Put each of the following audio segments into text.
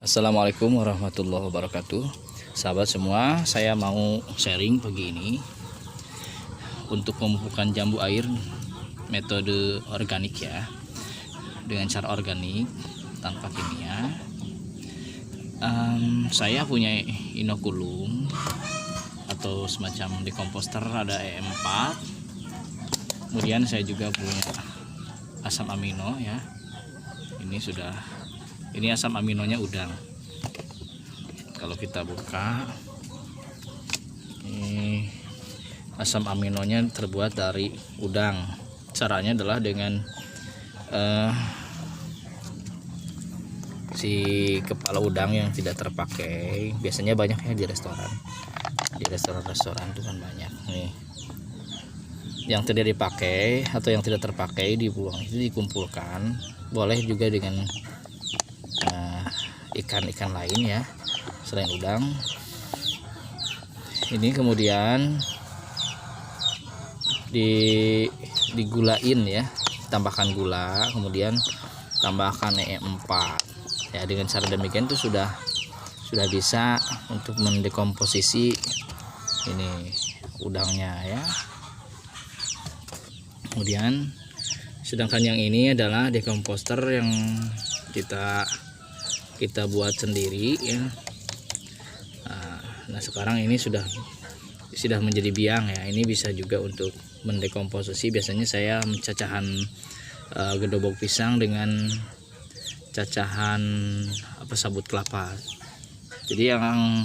Assalamualaikum warahmatullahi wabarakatuh. Sahabat semua, saya mau sharing pagi ini untuk pemupukan jambu air metode organik ya, dengan cara organik tanpa kimia. Saya punya inokulum atau semacam dekomposter, ada E4. Kemudian saya juga punya asam amino ya. Ini asam aminonya udang. Kalau kita buka, ini asam aminonya terbuat dari udang. Caranya adalah dengan si kepala udang yang tidak terpakai. Biasanya banyak ya di restoran. Di restoran-restoran itu kan banyak nih. Yang tidak dipakai atau yang tidak terpakai dibuang, itu dikumpulkan. Boleh juga dengan ikan-ikan lain ya selain udang. Ini kemudian digulain ya, tambahkan gula, kemudian tambahkan E4 ya. Dengan cara demikian itu sudah bisa untuk mendekomposisi ini udangnya ya. Kemudian sedangkan yang ini adalah dekomposter yang kita buat sendiri ya. Nah sekarang ini sudah menjadi biang ya. Ini bisa juga untuk mendekomposisi. Biasanya saya mencacahan gedobok pisang dengan cacahan sabut kelapa. Jadi yang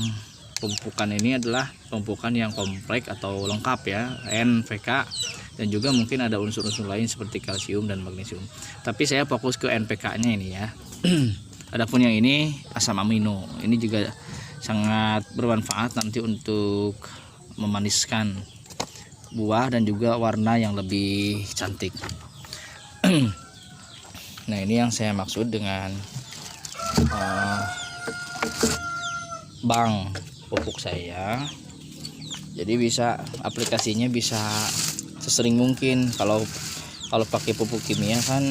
pemupukan ini adalah pemupukan yang kompleks atau lengkap ya, NPK, dan juga mungkin ada unsur-unsur lain seperti kalsium dan magnesium. Tapi saya fokus ke NPK-nya ini ya. Adapun yang ini asam amino, ini juga sangat bermanfaat nanti untuk memaniskan buah dan juga warna yang lebih cantik. Nah ini yang saya maksud dengan bank pupuk saya. Jadi bisa aplikasinya bisa sesering mungkin. Kalau pakai pupuk kimia kan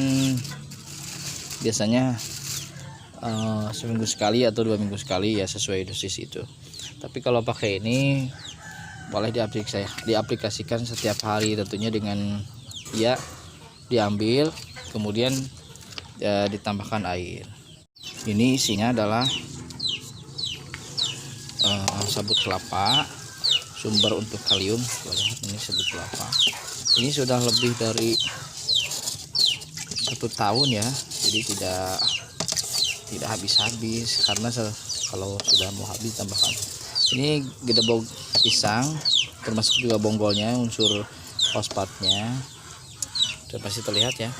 biasanya seminggu sekali atau 2 minggu sekali ya, sesuai dosis itu. Tapi kalau pakai ini boleh diaplikasikan setiap hari, tentunya dengan ya diambil kemudian ditambahkan air. Ini isinya adalah sabut kelapa, sumber untuk kalium. Ini sabut kelapa. Ini sudah lebih dari 1 tahun ya, jadi tidak habis-habis, karena kalau sudah mau habis tambahkan. Ini gedebok pisang, termasuk juga bonggolnya, unsur fosfatnya sudah pasti terlihat ya.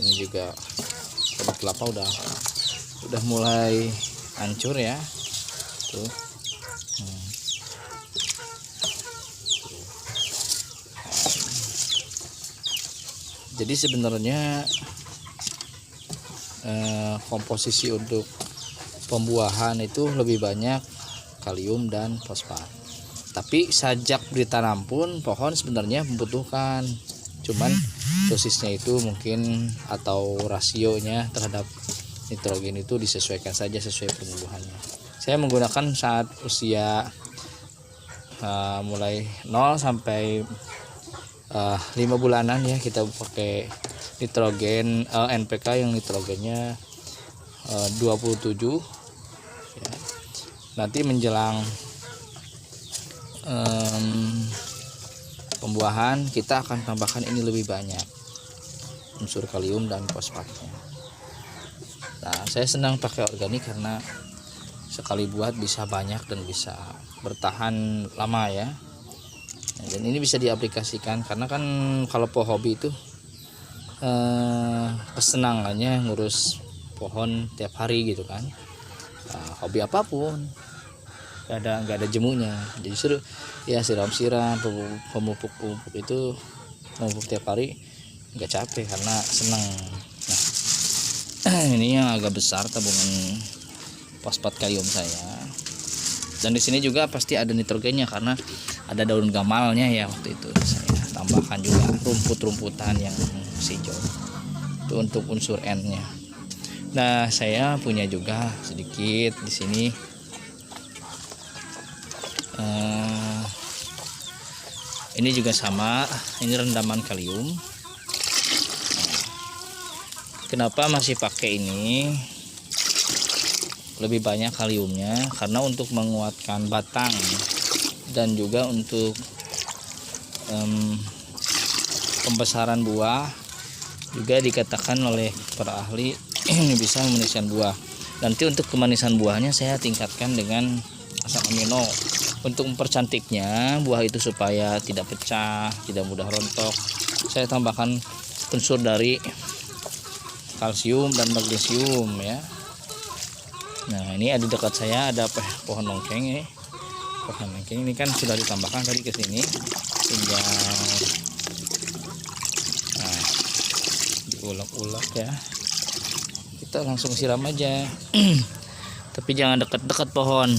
Ini juga sabut kelapa udah mulai hancur ya tuh. Jadi sebenarnya komposisi untuk pembuahan itu lebih banyak kalium dan fosfat. Tapi sejak ditanam pun pohon sebenarnya membutuhkan, cuman dosisnya itu mungkin atau rasionya terhadap nitrogen itu disesuaikan saja sesuai pertumbuhannya. Saya menggunakan saat usia mulai 0 sampai 5 bulanan ya, kita pakai nitrogen NPK yang nitrogennya 27 ya. Nanti menjelang pembuahan kita akan tambahkan ini lebih banyak unsur kalium dan fosfatnya. Nah saya senang pakai organik karena sekali buat bisa banyak dan bisa bertahan lama ya. Dan ini bisa diaplikasikan karena kan kalau hobi itu kesenangannya ngurus pohon tiap hari gitu kan. Hobi apapun nggak ada jemunya, jadi suruh ya siram-siram, pemupuk itu memupuk tiap hari nggak capek karena senang. Nah ini yang agak besar tabungan fosfat kalium saya, dan di sini juga pasti ada nitrogennya karena ada daun gamalnya ya. Waktu itu saya tambahkan juga rumput-rumputan yang hijau itu untuk unsur N nya. Nah, saya punya juga sedikit di sini. Ini juga sama, ini rendaman kalium. Kenapa masih pakai ini? Lebih banyak kaliumnya karena untuk menguatkan batang dan juga untuk pembesaran buah. Juga dikatakan oleh para ahli ini bisa memaniskan buah. Nanti untuk kemanisan buahnya saya tingkatkan dengan asam amino. Untuk mempercantiknya buah itu supaya tidak pecah, tidak mudah rontok, saya tambahkan unsur dari kalsium dan magnesium ya. Nah, ini ada dekat saya ada pohon nongkeng ini. Pohon nongkeng ini kan sudah ditambahkan tadi ke sini, tinggal diulek-ulek ya. Kita langsung siram aja. Tapi jangan dekat-dekat pohon.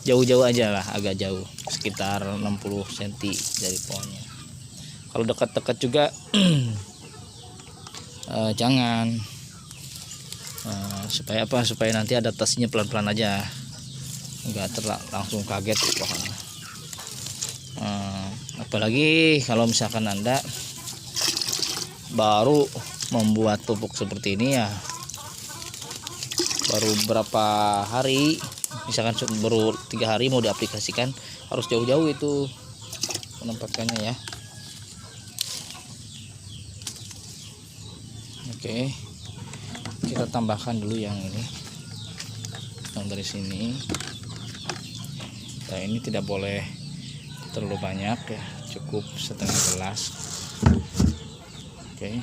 Jauh-jauh aja lah, agak jauh, sekitar 60 cm dari pohonnya. Kalau dekat-dekat juga jangan. Supaya apa? Supaya nanti adaptasinya pelan-pelan aja, enggak langsung kaget pohonnya. Apalagi kalau misalkan Anda baru membuat pupuk seperti ini ya, baru berapa hari, misalkan baru 3 hari mau diaplikasikan, harus jauh-jauh itu menempatkannya ya. Oke, kita tambahkan dulu yang ini, yang dari sini. Nah, ini tidak boleh terlalu banyak ya, cukup setengah gelas. Oke.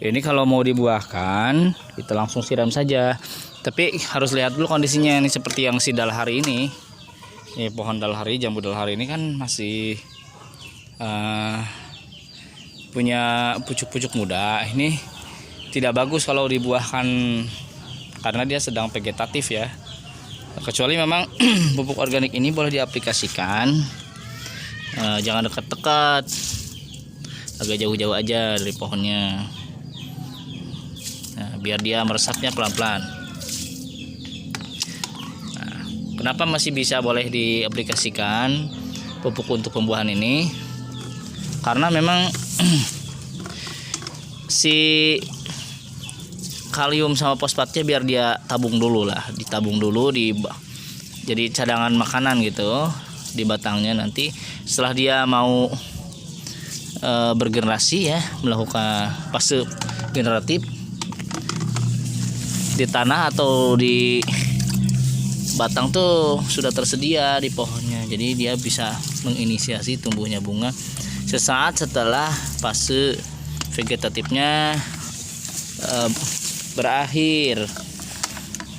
Ini kalau mau dibuahkan kita langsung siram saja, tapi harus lihat dulu kondisinya. Ini seperti yang si dalhari ini, pohon dalhari, jambu dalhari ini kan masih punya pucuk-pucuk muda. Ini tidak bagus kalau dibuahkan karena dia sedang vegetatif ya. Kecuali memang pupuk organik ini boleh diaplikasikan, jangan dekat-dekat, agak jauh-jauh aja dari pohonnya. Nah, biar dia meresapnya pelan-pelan. Nah, kenapa masih bisa boleh diaplikasikan pupuk untuk pembuahan ini? Karena memang si kalium sama fosfatnya biar dia tabung dulu lah, ditabung dulu jadi cadangan makanan gitu di batangnya. Nanti setelah dia mau bergenerasi ya, melakukan fase generatif di tanah atau di batang tuh sudah tersedia di pohonnya, jadi dia bisa menginisiasi tumbuhnya bunga sesaat setelah fase vegetatifnya berakhir.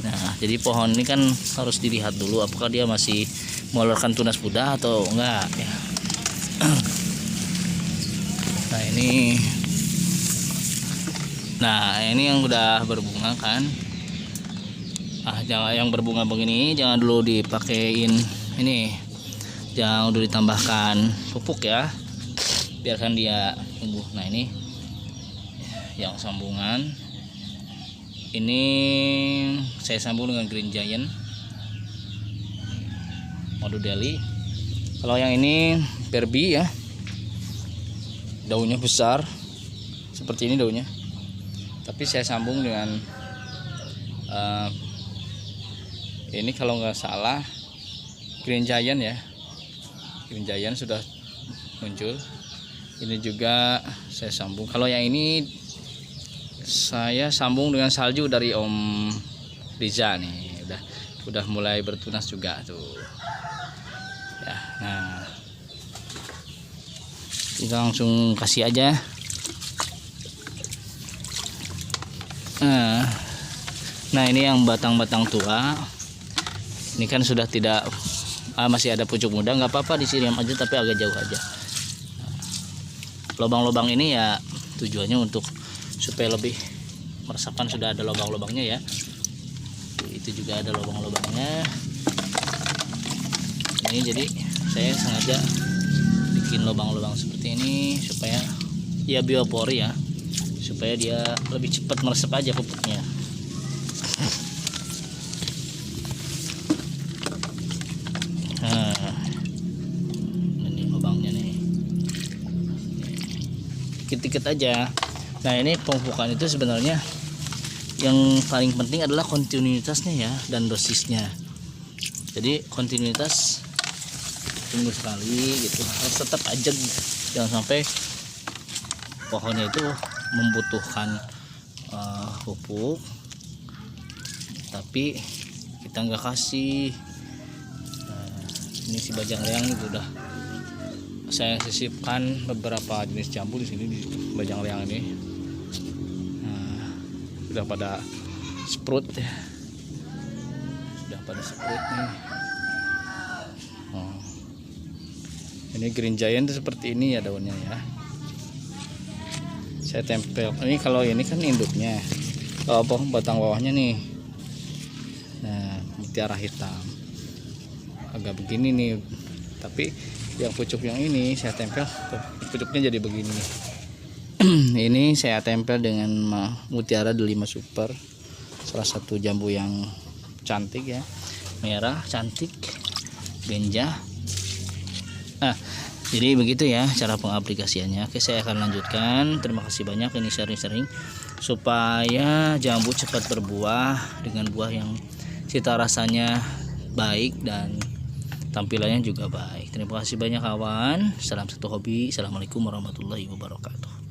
Nah, jadi pohon ini kan harus dilihat dulu apakah dia masih mengeluarkan tunas muda atau enggak ya. Nah ini yang udah berbunga kan. Jangan yang berbunga begini jangan dulu dipakein ini, jangan dulu ditambahkan pupuk ya, biarkan dia tumbuh. Nah ini yang sambungan ini saya sambung dengan Green Giant Madu Deli. Kalau yang ini Barbie ya, daunnya besar seperti ini daunnya, tapi saya sambung dengan ini kalau nggak salah Green Giant ya, Green Giant sudah muncul. Ini juga saya sambung. Kalau yang ini saya sambung dengan salju dari Om Riza nih, udah mulai bertunas juga tuh ya. Nah kita langsung kasih aja. Nah ini yang batang-batang tua ini kan sudah tidak masih ada pucuk muda, nggak apa-apa disiram aja tapi agak jauh aja. Lubang-lubang ini ya tujuannya untuk supaya lebih meresapkan, sudah ada lubang-lubangnya ya. Itu juga ada lubang-lubangnya. Ini jadi saya sengaja bikin lubang-lubang seperti ini supaya ya biopori ya, supaya dia lebih cepat meresap aja pupuknya. Nah, ini lubangnya nih, dikit-dikit aja. Nah ini pemupukan itu sebenarnya yang paling penting adalah kontinuitasnya ya, dan dosisnya. Jadi kontinuitas seminggu sekali gitu, harus tetap aja, jangan sampai pohonnya itu membutuhkan pupuk tapi kita nggak kasih. Ini si bajang leang itu udah saya sisipkan beberapa jenis jambu di sini di bajang leang ini. Sudah pada sprout ya, sudah pada sprout nih. Ini green giant seperti ini ya daunnya ya. Saya tempel ini, kalau ini kan induknya, batang bawahnya nih. Nah, mutiara hitam agak begini nih, tapi yang pucuk yang ini saya tempel tuh, pucuknya jadi begini. Ini saya tempel dengan mutiara delima super, salah satu jambu yang cantik ya, merah cantik, benja. Jadi begitu ya cara pengaplikasiannya. Oke, saya akan lanjutkan. Terima kasih banyak ini sharing-sharing supaya jambu cepat berbuah dengan buah yang cita rasanya baik dan tampilannya juga baik. Terima kasih banyak kawan. Salam satu hobi. Assalamualaikum warahmatullahi wabarakatuh.